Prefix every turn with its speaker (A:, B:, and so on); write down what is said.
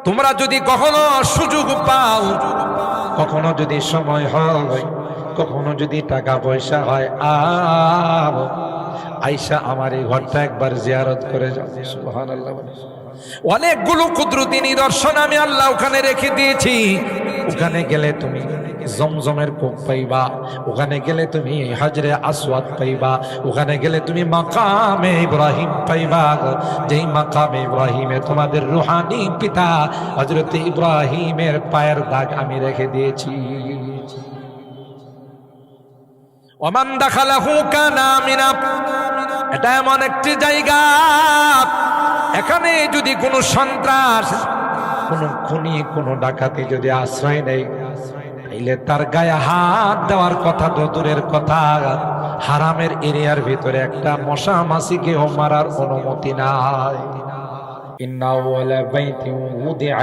A: তোমরা যদি কখনো সুযোগ পাও, কখনো যদি সময় হয়, কখনো যদি টাকা পয়সা হয়, আইসা আমার এই ঘরটা একবার জিয়ারত করে যাও। সুবহানাল্লাহ। অনেকগুলো কুদরতি নিদর্শন আমি আল্লাহ ওখানে রেখে দিয়েছি। ওখানে গেলে তুমি জমজমের কূপ পাইবা, ওখানে গেলে তুমি হাজরে আসওয়াদ পাইবা, ওখানে গেলে তুমি মাকামে ইব্রাহিম পাইবা, যেই মাকামে ইব্রাহিমে তোমাদের রূহানি পিতা হযরত ইব্রাহিমের পায়ের দাগ আমি রেখে দিয়েছি। ওমান দাখালাহু কানা আমিনা। এটা এমন একটি জায়গা, এখানে যদি কোনো সন্ত্রাস, কোনো খুনি, কোনো ডাকাতি যদি আশ্রয় নেই, তাইলে তার গায়ে হাত দেওয়ার কথা তো দূরের কথা, হারামের এরিয়ার ভিতরে একটা মশা মাছিকেও মারার অনুমতি নাই। ইন্না আউয়ালা বাইতিন উদিআ